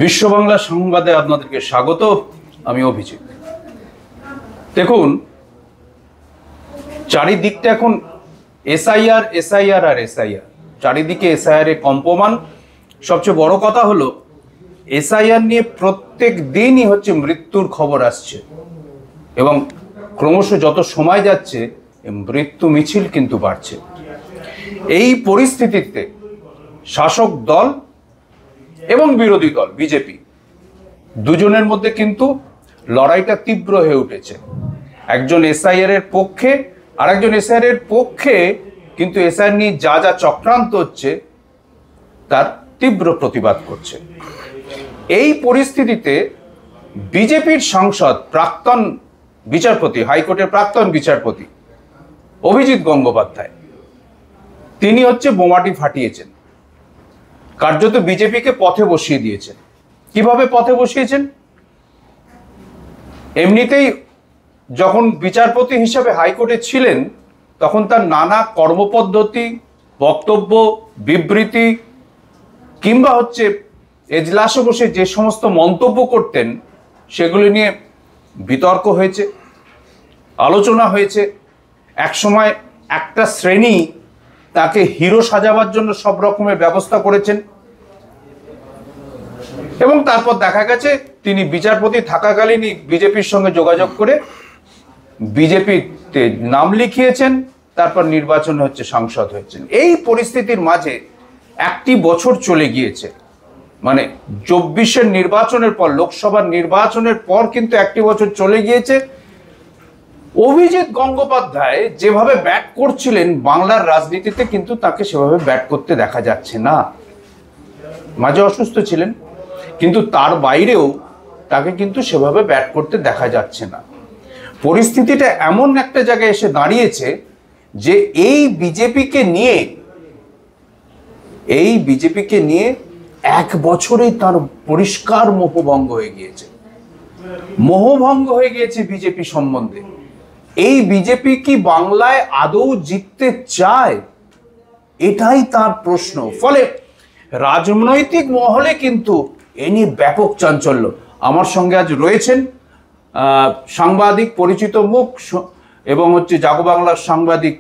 বিশ্ব বাংলা সংবাদে আপনাদেরকে স্বাগত। আমি অভিজিৎ। দেখুন, চারিদিকটা এখন এসআইআর এসআইআর আর এসআইআর, চারিদিকে এসআইআর এর কম্পমান। সবচেয়ে বড় কথা হলো এসআইআর নিয়ে প্রত্যেক দিনই হচ্ছে মৃত্যুর খবর আসছে এবং ক্রমশ যত সময় যাচ্ছে মৃত্যু মিছিল কিন্তু বাড়ছে। এই পরিস্থিতিতে শাসক দল এবং বিরোধী দল বিজেপি দুজনের মধ্যে কিন্তু লড়াইটা তীব্র হয়ে উঠেছে। একজন এসআইআর এর পক্ষে আর একজন এসআইআর এর পক্ষে, কিন্তু এসআইআর নিয়ে যা যা চক্রান্ত হচ্ছে তার তীব্র প্রতিবাদ করছে। এই পরিস্থিতিতে বিজেপির সাংসদ, প্রাক্তন বিচারপতি, হাইকোর্টের প্রাক্তন বিচারপতি অভিজিৎ গঙ্গোপাধ্যায়, তিনি হচ্ছে বোমাটি ফাটিয়েছেন, কার্যত বিজেপিকে পথে বসিয়ে দিয়েছেন। কিভাবে পথে বসিয়েছেন? এমনিতেই যখন বিচারপতি হিসেবে হাইকোর্টে ছিলেন তখন তার নানা কর্মপদ্ধতি, বক্তব্য, বিবৃতি কিংবা হচ্ছে এজলাসে বসে যে সমস্ত মন্তব্য করতেন সেগুলি নিয়ে বিতর্ক হয়েছে, আলোচনা হয়েছে। একসময় একটা শ্রেণী তাকে হিরো সাজাবার জন্য সব রকমের ব্যবস্থা করেছেন এবং তারপর দেখা গেছে তিনি বিচারপতি থাকাকালীনই বিজেপির সঙ্গে যোগাযোগ করে বিজেপিতে নাম লিখিয়েছেন, তারপর নির্বাচন হচ্ছে, সাংসদ হয়েছেন। এই পরিস্থিতির মাঝে একটি বছর চলে গিয়েছে, মানে 24-এর নির্বাচনের পর, লোকসভার নির্বাচনের পর কিন্তু একটি বছর চলে গিয়েছে। অভিজিৎ গঙ্গোপাধ্যায় যেভাবে ব্যাট করছিলেন বাংলার রাজনীতিতে, কিন্তু তাকে সেভাবে ব্যাট করতে দেখা যাচ্ছে না। মাঝে অসুস্থ ছিলেন, কিন্তু তার বাইরেও তাকে কিন্তু সেভাবে ব্যাট করতে দেখা যাচ্ছে না। পরিস্থিতিটা এমন একটা জায়গায় এসে দাঁড়িয়েছে যে এই বিজেপিকে নিয়ে এক বছরেই তার পরিষ্কার মোহভঙ্গ হয়ে গিয়েছে। মোহভঙ্গ হয়ে গিয়েছে বিজেপি সম্বন্ধে। এই বিজেপি কি বাংলায় আদৌ জিততে চায়? এটাই তার প্রশ্ন। ফলে রাজনৈতিক মহলে কিন্তু এ নিয়ে ব্যাপক চাঞ্চল্য। আমার সঙ্গে আজ রয়েছেন সাংবাদিক, পরিচিত মুখ এবং হচ্ছে জাগো বাংলার সাংবাদিক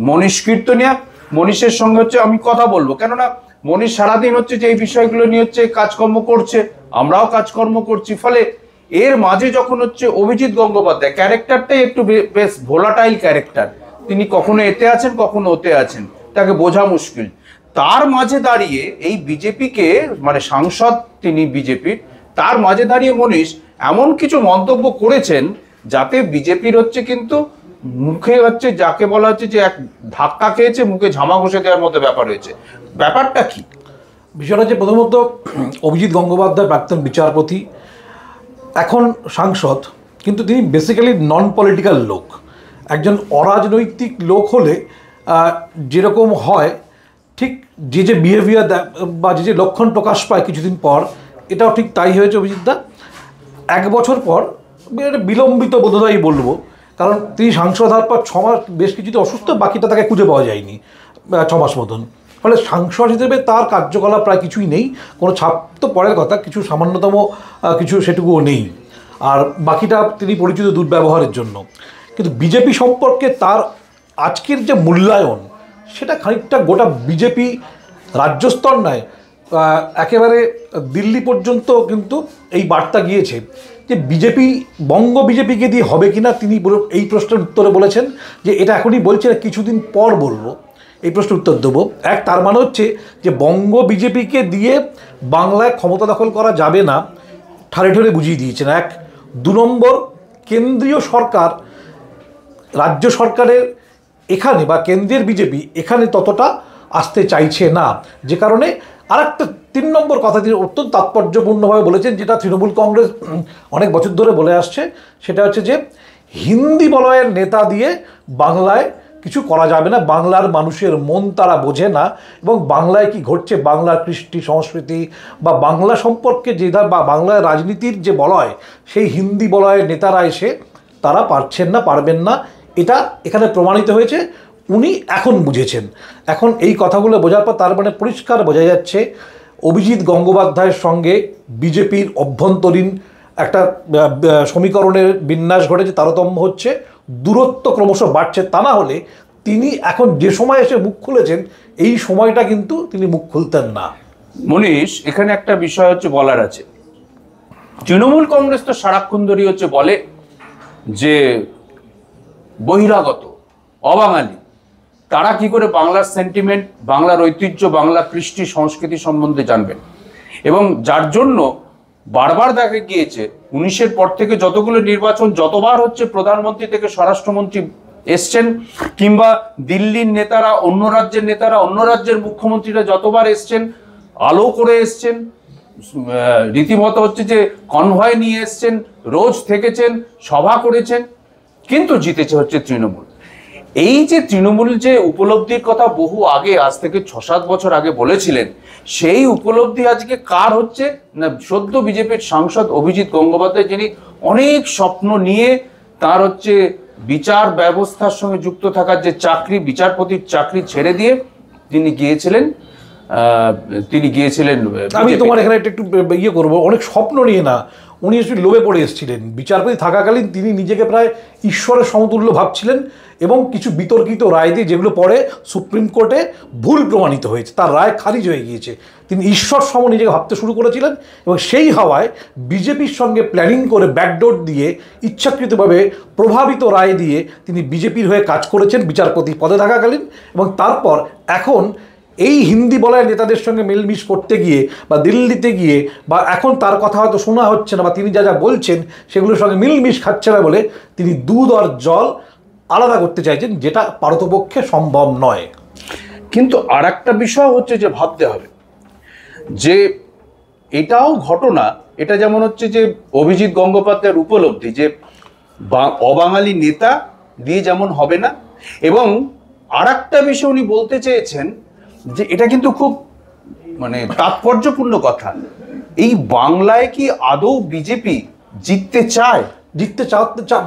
মনীষ কীর্তনিয়া। মনীষের সঙ্গে হচ্ছে আমি কথা বলবো, কেননা মনীষ সারাদিন হচ্ছে যে এই বিষয়গুলো নিয়ে হচ্ছে কাজকর্ম করছে, আমরাও কাজকর্ম করছি। ফলে এর মাঝে যখন হচ্ছে অভিজিৎ গঙ্গোপাধ্যায়, ক্যারেক্টারটাই একটু বেশ ভোলাটাইল ক্যারেক্টার, তিনি কখনো এতে আছেন কখনো ওতে আছেন, তাকে বোঝা মুশকিল। তার মাঝে দাঁড়িয়ে এই বিজেপিকে, মানে সাংসদ তিনি বিজেপির, তার মাঝে দাঁড়িয়ে মনীষ এমন কিছু মন্তব্য করেছেন যাতে বিজেপির হচ্ছে কিন্তু মুখে হচ্ছে, যাকে বলা হচ্ছে যে এক ধাক্কা খেয়েছে, মুখে ঝামা ঘষে দেওয়ার মতো ব্যাপার হয়েছে। ব্যাপারটা কি? বিষয়টা হচ্ছে, প্রথমত অভিজিৎ গঙ্গোপাধ্যায় প্রাক্তন বিচারপতি, এখন সাংসদ, কিন্তু তিনি বেসিক্যালি নন পলিটিক্যাল লোক। একজন অরাজনৈতিক লোক হলে যেরকম হয়, ঠিক যে বিহেভিয়ার বা যে লক্ষণ প্রকাশ পায় কিছুদিন পর, এটাও ঠিক তাই হয়েছে অভিজিৎদা। এক বছর পর, বিলম্বিত বোধহয় বলবো, কারণ তিনি সাংসদ হওয়ার পর 6 মাস বেশ কিছুদিন অসুস্থ, বাকিটা তাকে খুঁজে পাওয়া যায়নি 6 মাস মতন। ফলে সাংসদ হিসেবে তার কার্যকলাপ প্রায় কিছুই নেই, কোনো ছাপ তো পরের কথা, কিছু সামান্যতম কিছু সেটুকুও নেই, আর বাকিটা তিনি পরিচিত দুর্ব্যবহারের জন্য। কিন্তু বিজেপি সম্পর্কে তার আজকের যে মূল্যায়ন, সেটা খানিকটা গোটা বিজেপি রাজ্যস্তর নয়, একেবারে দিল্লি পর্যন্ত কিন্তু এই বার্তা গিয়েছে যে বিজেপি, বঙ্গ বিজেপিকে দিয়ে হবে কিনা। তিনি এই প্রশ্নের উত্তরে বলেছেন যে এটা এখনই বলছে না, কিছুদিন পর বলবো, এই প্রশ্নের উত্তর দেবো। তার মানে হচ্ছে যে বঙ্গ বিজেপিকে দিয়ে বাংলায় ক্ষমতা দখল করা যাবে না, ঠারে ঠারে বুঝিয়ে দিয়েছেন। 2 নম্বর, কেন্দ্রীয় সরকার, রাজ্য সরকারের এখানে বা কেন্দ্রের বিজেপি এখানে ততটা আসতে চাইছে না, যে কারণে আরেকটা 3 নম্বর কথা তিনি অত্যন্ত তাৎপর্যপূর্ণভাবে বলেছেন, যেটা তৃণমূল কংগ্রেস অনেক বছর ধরে বলে আসছে, সেটা হচ্ছে যে হিন্দি বলয়ের নেতা দিয়ে বাংলায় কিছু করা যাবে না, বাংলার মানুষের মন তারা বোঝে না, এবং বাংলায় কি ঘটছে, বাংলার কৃষ্টি সংস্কৃতি বা বাংলা সম্পর্কে যে বা বাংলার রাজনীতির যে বলয়, সেই হিন্দি বলয়ের নেতারা এসে তারা পারছেন না, পারবেন না, এটা এখানে প্রমাণিত হয়েছে। উনি এখন বুঝেছেন। এখন এই কথাগুলো বোঝার পর তার মানে পরিষ্কার বোঝা যাচ্ছে অভিজিৎ গঙ্গোপাধ্যায়ের সঙ্গে বিজেপির অভ্যন্তরীণ একটা সমীকরণের বিন্যাস ঘটেছে, তারতম্য হচ্ছে, দূরত্ব ক্রমশ বাড়ছে। তা না হলে তিনি এখন যে সময় এসে মুখ খুলেছেন, এই সময়টা কিন্তু তিনি মুখ খুলতেন না। মনীষ, এখানে একটা বিষয় হচ্ছে বলার আছে। তৃণমূল কংগ্রেস তো সারাক্ষণ ধরে হচ্ছে বলে যে বহিরাগত, অবাঙালি, তারা কি করে বাংলার সেন্টিমেন্ট, বাংলার ঐতিহ্য, বাংলা কৃষ্টি সংস্কৃতি সম্বন্ধে জানবেন। এবং যার জন্য বারবার দেখা গিয়েছে 19-এর পর থেকে যতগুলো নির্বাচন, যতবার হচ্ছে প্রধানমন্ত্রী থেকে স্বরাষ্ট্রমন্ত্রী এসছেন, কিংবা দিল্লির নেতারা, অন্য রাজ্যের নেতারা, অন্য রাজ্যের মুখ্যমন্ত্রীরা যতবার এসছেন, আলো করে এসছেন, রীতিমতো হচ্ছে যে কনভয় নিয়ে এসছেন, রোজ থেকেছেন, সভা করেছেন, কিন্তু জিতেছে হচ্ছে তৃণমূল। এই যে তৃণমূল যে উপলব্ধির কথা বহু আগে, আজ থেকে 6-7 বছর আগে বলেছিলেন, সেই উপলব্ধি আজকে কার হচ্ছে না? সদ্য বিজেপির সাংসদ অভিজিৎ গঙ্গোপাধ্যায়, যিনি অনেক স্বপ্ন নিয়ে তার হচ্ছে বিচার ব্যবস্থার সঙ্গে যুক্ত থাকার যে চাকরি, বিচারপতির চাকরি ছেড়ে দিয়ে তিনি গিয়েছিলেন আমি তোমার এখানে একটু ইয়ে করবো, অনেক স্বপ্ন নিয়ে না, উনি একটু লোভে পড়ে এসেছিলেন। বিচারপতি থাকাকালীন তিনি নিজেকে প্রায় ঈশ্বরের সমতুল্য ভাবছিলেন, এবং কিছু বিতর্কিত রায় দিয়ে, যেগুলো পরে সুপ্রিম কোর্টে ভুল প্রমাণিত হয়েছে, তার রায় খারিজ হয়ে গিয়েছে, তিনি ঈশ্বর সম নিজেকে ভাবতে শুরু করেছিলেন। এবং সেই হাওয়ায় বিজেপির সঙ্গে প্ল্যানিং করে, ব্যাকডোর দিয়ে, ইচ্ছাকৃতভাবে প্রভাবিত রায় দিয়ে তিনি বিজেপির হয়ে কাজ করেছেন বিচারপতি পদে থাকাকালীন। এবং তারপর এখন এই হিন্দি বলায় নেতাদের সঙ্গে মিলমিশ করতে গিয়ে, বা দিল্লিতে গিয়ে, বা এখন তার কথা হয়তো শোনা হচ্ছে না, বা তিনি যা যা বলছেন সেগুলোর সঙ্গে মিলমিশ খাচ্ছে না বলে তিনি দুধ আর জল আলাদা করতে চাইছেন, যেটা পারতপক্ষে সম্ভব নয়। কিন্তু আর একটা বিষয় হচ্ছে যে ভাবতে হবে যে এটাও ঘটনা, এটা যেমন হচ্ছে যে অভিজিৎ গঙ্গোপাধ্যায়ের উপলব্ধি যে অবাঙালি নেতা দিয়ে যেমন হবে না। এবং আর একটা বিষয় উনি বলতে চেয়েছেন যে এটা কিন্তু খুব মানে তাৎপর্যপূর্ণ কথা, এই বাংলায় কি আদৌ বিজেপি জিততে চায়?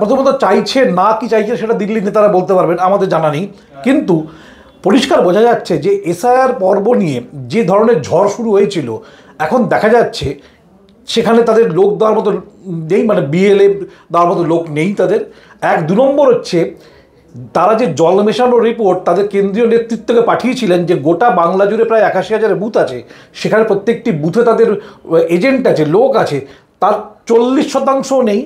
প্রথমত চাইছে না, কি চাইছে সেটা দিল্লির নেতারা বলতে পারবেন, আমাদের জানা নেই। কিন্তু পরিষ্কার বোঝা যাচ্ছে যে এসআইআর পর্ব নিয়ে যে ধরনের ঝড় শুরু হয়েছিল, এখন দেখা যাচ্ছে সেখানে তাদের লোক দেওয়ার মতো নেই, মানে বিএলএ দেওয়ার মতো লোক নেই তাদের। 2 নম্বর হচ্ছে, তারা যে জল মেশানো রিপোর্ট তাদের কেন্দ্রীয় নেতৃত্বকে পাঠিয়েছিলেন, যে গোটা বাংলা জুড়ে প্রায় 81,000 বুথ আছে, সেখানে প্রত্যেকটি বুথে তাদের এজেন্ট আছে, লোক আছে, তার 40% নেই।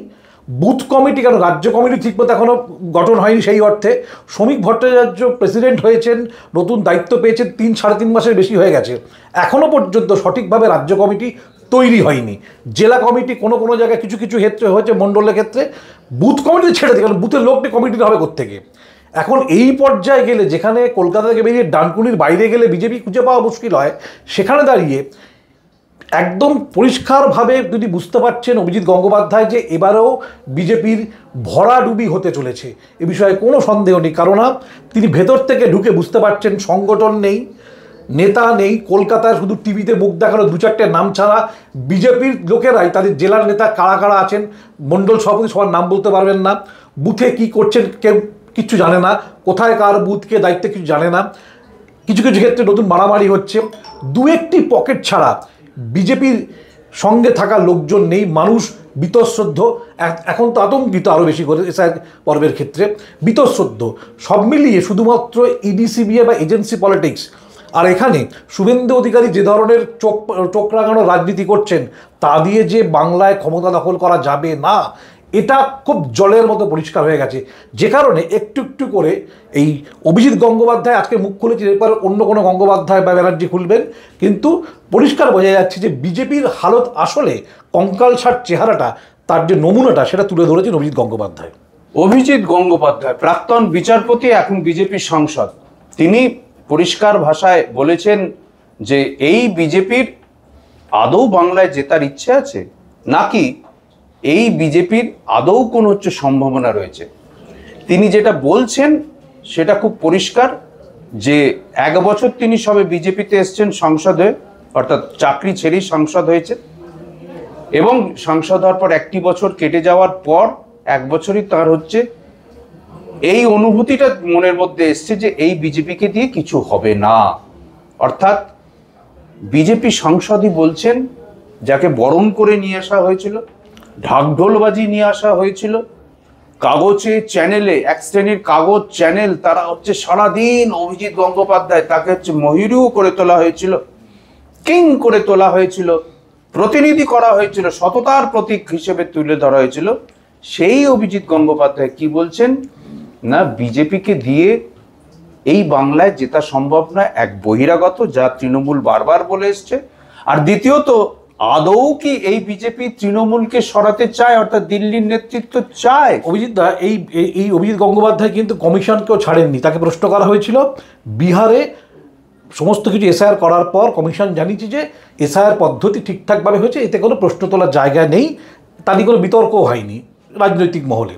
বুথ কমিটি, কেন রাজ্য কমিটি ঠিকমতো এখনও গঠন হয়নি, সেই অর্থে শ্রমিক ভট্টাচার্য প্রেসিডেন্ট হয়েছেন, নতুন দায়িত্ব পেয়েছেন, 3-3.5 মাসের বেশি হয়ে গেছে, এখনও পর্যন্ত সঠিকভাবে রাজ্য কমিটি তৈরি হয়নি। জেলা কমিটি কোনো কোনো জায়গায় কিছু কিছু ক্ষেত্রে হয়েছে, মণ্ডলের ক্ষেত্রে। বুথ কমিটি ছেড়ে দিই, কারণ বুথের লোকটি কমিটিতে হবে কোত্থেকে। এখন এই পর্যায়ে গেলে, যেখানে কলকাতা থেকে বেরিয়ে ডানকুনির বাইরে গেলে বিজেপি খুঁজে পাওয়া মুশকিল হয়, সেখানে দাঁড়িয়ে একদম পরিষ্কারভাবে যদি বুঝতে পারছেন অভিজিৎ গঙ্গোপাধ্যায় যে এবারেও বিজেপির ভরাডুবি হতে চলেছে, এ বিষয়ে কোনো সন্দেহ নেই। কারণ তিনি ভেতর থেকে ঢুকে বুঝতে পারছেন সংগঠন নেই, নেতা নেই। কলকাতায় শুধু টিভিতে মুখ দেখানো 2-4টে নাম ছাড়া বিজেপির লোকেরাই, তাদের জেলার নেতা কারা কারা আছেন, মণ্ডল সভাপতি, সবার নাম বলতে পারবেন না, বুথে কি করছেন কেউ কিচ্ছু জানে না, কোথায় কার বুথকে দায়িত্বে কিছু জানে না। কিছু কিছু ক্ষেত্রে নতুন মারামারি হচ্ছে। 2-1টি পকেট ছাড়া বিজেপির সঙ্গে থাকা লোকজন নেই। মানুষ বীতশ্রদ্ধ, এখন তো আতঙ্কিত আরও বেশি করে এসআইআর পর্বের ক্ষেত্রে, বীতশ্রদ্ধ। সব মিলিয়ে শুধুমাত্র ইডিসিবিএ বা এজেন্সি পলিটিক্স, আর এখানে শুভেন্দু অধিকারী যে ধরনের চোখ রাঙানো রাজনীতি করছেন, তা দিয়ে যে বাংলায় ক্ষমতা দখল করা যাবে না, এটা খুব জলের মতো পরিষ্কার হয়ে গেছে। যে কারণে একটু একটু করে এই অভিজিৎ গঙ্গোপাধ্যায় আজকে মুখ খুলেছে, এরপর অন্য কোনো গঙ্গোপাধ্যায় বা ব্যানার্জি খুলবেন, কিন্তু পরিষ্কার বোঝা যাচ্ছে যে বিজেপির হালত আসলে কঙ্কালসার চেহারাটা, তার যে নমুনাটা, সেটা তুলে ধরেছেন অভিজিৎ গঙ্গোপাধ্যায়। অভিজিৎ গঙ্গোপাধ্যায় প্রাক্তন বিচারপতি, এখন বিজেপির সাংসদ, তিনি পরিষ্কার ভাষায় বলেছেন যে এই বিজেপির আদৌ বাংলায় জেতার ইচ্ছে আছে, নাকি এই বিজেপির আদৌ কোন হচ্ছে সম্ভাবনা রয়েছে। তিনি যেটা বলছেন সেটা খুব পরিষ্কার, যে 1 বছর তিনি সবে বিজেপিতে এসছেন সংসদে, অর্থাৎ চাকরি ছেড়েই সাংসদ হয়েছে, এবং সাংসদ হওয়ার পর 1টি বছর কেটে যাওয়ার পর 1 বছরই তার হচ্ছে এই অনুভূতিটা মনের মধ্যে এসছে যে এই বিজেপিকে দিয়ে কিছু হবে না। অর্থাৎ বিজেপি সাংসদই বলছেন, যাকে বরণ করে নিয়ে আসা হয়েছিল, ঢাকঢোলবাজি নিয়ে আসা হয়েছিল, কাগজে চ্যানেলে, এক শ্রেণীর কাগজ চ্যানেল, তারা হচ্ছে সারাদিন অভিজিৎ গঙ্গোপাধ্যায়, তাকে হচ্ছে মহিরু করে তোলা হয়েছিল, কিং করে তোলা হয়েছিল, প্রতিনিধি করা হয়েছিল, সততার প্রতীক হিসেবে তুলে ধরা হয়েছিল। সেই অভিজিৎ গঙ্গোপাধ্যায় কি বলছেন না, বিজেপিকে দিয়ে এই বাংলায় জেতা সম্ভব নয়, এক বহিরাগত, যা তৃণমূল বারবার বলে এসছে। আর দ্বিতীয়ত, আদৌ কি এই বিজেপি তৃণমূলকে সরাতে চায়, অর্থাৎ দিল্লির নেতৃত্ব চায়? অভিজিৎ দা, এই অভিজিৎ গঙ্গোপাধ্যায় কিন্তু কমিশনকেও ছাড়েননি। তাকে প্রশ্ন করা হয়েছিল বিহারে সমস্ত কিছু এসআইআর করার পর কমিশন জানিয়েছে যে এসআইআর পদ্ধতি ঠিকঠাকভাবে হয়েছে, এতে কোনো প্রশ্ন তোলার জায়গা নেই, তা নিয়ে কোনো বিতর্কও হয়নি রাজনৈতিক মহলে।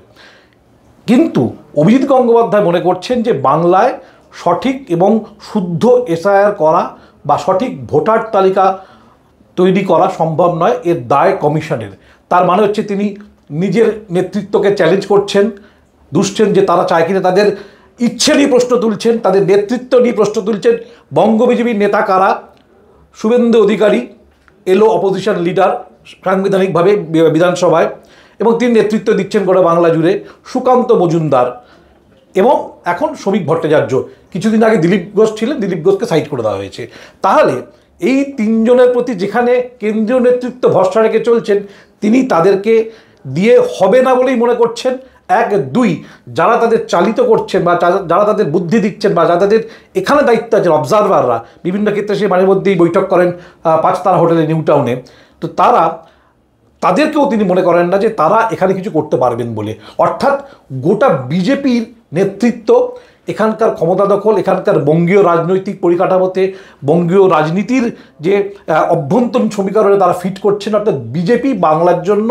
কিন্তু অভিজিৎ গঙ্গোপাধ্যায় মনে করছেন যে বাংলায় সঠিক এবং শুদ্ধ এসআইআর করা বা সঠিক ভোটার তালিকা তৈরি করা সম্ভব নয়, এর দায় কমিশনের। তার মানে হচ্ছে তিনি নিজের নেতৃত্বকে চ্যালেঞ্জ করছেন, দুষছেন যে তারা চায় কিনা, তাদের ইচ্ছে নিয়ে প্রশ্ন তুলছেন, তাদের নেতৃত্ব নিয়ে প্রশ্ন তুলছেন। বঙ্গ বিজেপির নেতা কারা? শুভেন্দু অধিকারী এলো অপোজিশন লিডার সাংবিধানিকভাবে বিধানসভায়, এবং তিনি নেতৃত্ব দিচ্ছেন গোটা বাংলা জুড়ে। সুকান্ত মজুমদার এবং এখন শ্রমিক ভট্টাচার্য, কিছুদিন আগে দিলীপ ঘোষ ছিলেন, দিলীপ ঘোষকে সাইড করে দেওয়া হয়েছে। তাহলে এই তিনজনের প্রতি যেখানে কেন্দ্রীয় নেতৃত্ব ভরসা রেখে চলছেন, তিনি তাদেরকে দিয়ে হবে না বলেই মনে করছেন। এক, দুই, যারা তাদের চালিত করছেন বা যারা তাদের বুদ্ধি দিচ্ছেন বা যারা তাদের এখানে দায়িত্ব আছেন, অবজারভাররা, বিভিন্ন ক্ষেত্রে সে মাঝে মধ্যেই বৈঠক করেন 5 তারা হোটেলে নিউ টাউনে, তো তাদেরকেও তিনি মনে করেন না যে তারা এখানে কিছু করতে পারবেন বলে। অর্থাৎ গোটা বিজেপির নেতৃত্ব, এখানকার ক্ষমতা দখল, এখানকার বঙ্গীয় রাজনৈতিক পরিকাঠামোতে বঙ্গীয় রাজনীতির যে অভ্যন্তরীণ সমীকরণে তারা ফিট করছেন, অর্থাৎ বিজেপি বাংলার জন্য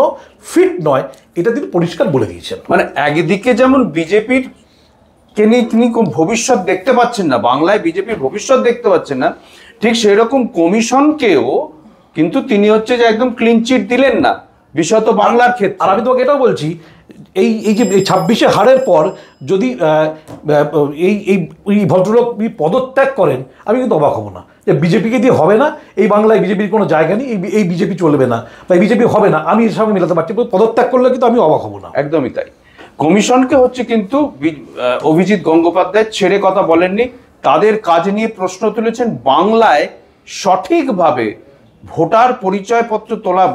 ফিট নয়, এটা তিনি পরিষ্কার বলে দিয়েছেন। মানে একদিকে যেমন বিজেপির তিনি ভবিষ্যৎ দেখতে পাচ্ছেন না, বাংলায় বিজেপির ভবিষ্যৎ দেখতে পাচ্ছেন না, ঠিক সেই রকম কমিশনকেও কিন্তু তিনি হচ্ছে যে একদম ক্লিন চিট দিলেন না, বিশেষত বাংলার ক্ষেত্রে। আর আমি তোমাকে এটাও বলছি, এই যে 26-এ হারের পর যদি এই ভদ্রলোক পদত্যাগ করেন, আমি কিন্তু অবাক হব না। যে বিজেপিকে দিয়ে হবে না, এই বাংলায় বিজেপির কোনো জায়গা নেই, এই বিজেপি চলবে না বা এই বিজেপি হবে না, আমি এর সঙ্গে মেলাতে পারছি, পদত্যাগ করলে কিন্তু আমি অবাক হব না। একদমই তাই। কমিশনকে হচ্ছে কিন্তু অভিজিৎ গঙ্গোপাধ্যায় ছেড়ে কথা বলেননি, তাদের কাজ নিয়ে প্রশ্ন তুলেছেন। বাংলায় সঠিকভাবে ভোটার পরিচয়পত্র তোলা,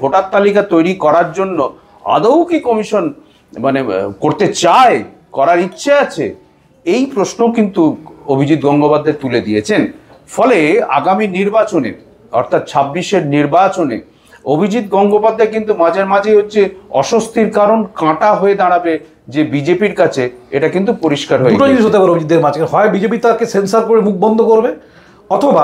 ভোটার তালিকা তৈরি করার জন্য আদৌ কি কমিশন করতে চায়, করার ইচ্ছে আছে, এই প্রশ্ন কিন্তু অভিজিৎ গঙ্গোপাধ্যায় তুলে দিয়েছেন। ফলে আগামী নির্বাচনে, অর্থাৎ 26-এর নির্বাচনে অভিজিৎ গঙ্গোপাধ্যায় কিন্তু মাঝে মাঝে হচ্ছে অস্বস্তির কারণ, কাঁটা হয়ে দাঁড়াবে যে বিজেপির কাছে, এটা কিন্তু পরিষ্কার হয়ে দুটো জিনিস হতে পারে অভিজিৎদের মাঝখানে। হয় বিজেপি তাকে সেন্সার করে মুখ বন্ধ করবে, অথবা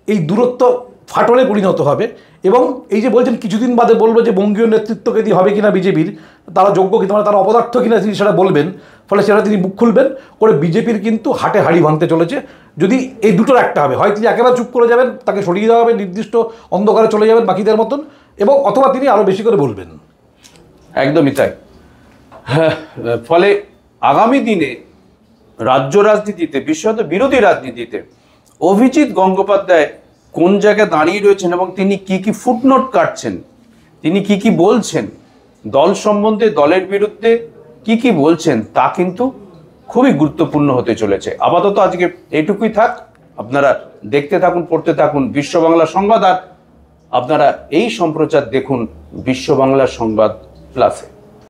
এই দূরত্ব ফাটলে পরিণত হবে। এবং এই যে বলছেন কিছুদিন বাদে বলবো যে বঙ্গীয় নেতৃত্বকে দিয়ে হবে কিনা বিজেপির, তারা যোগ্য কিনা, মানে তারা অপদার্থ কিনা, তিনি সেটা বলবেন। ফলে সেটা তিনি মুখ খুলবেন করে বিজেপির কিন্তু হাটে হাড়ি ভাঙতে চলেছে। যদি এই দুটোর একটা হবে, হয় তিনি একেবারে চুপ করে যাবেন, তাকে সরিয়ে দেওয়া হবে, নির্দিষ্ট অন্ধকারে চলে যাবেন বাকিদের মতন, এবং অথবা তিনি আরও বেশি করে বলবেন। একদমই তাই। হ্যাঁ, ফলে আগামী দিনে রাজ্য রাজনীতিতে, বিশেষত বিরোধী রাজনীতিতে অভিজিৎ গঙ্গোপাধ্যায় কোন জায়গায় দাঁড়িয়ে রয়েছেন এবং তিনি কি কি ফুটনোট কাটছেন, তিনি কি কি বলছেন, দল সম্বন্ধে, দলের বিরুদ্ধে কি কি বলছেন, তা কিন্তু খুবই গুরুত্বপূর্ণ হতে চলেছে। আপাতত আজকে এইটুকুই থাক। আপনারা দেখতে থাকুন, পড়তে থাকুন বিশ্ব বাংলা সংবাদ, আর আপনারা এই সম্প্রচার দেখুন বিশ্ব বাংলা সংবাদ প্লাসে।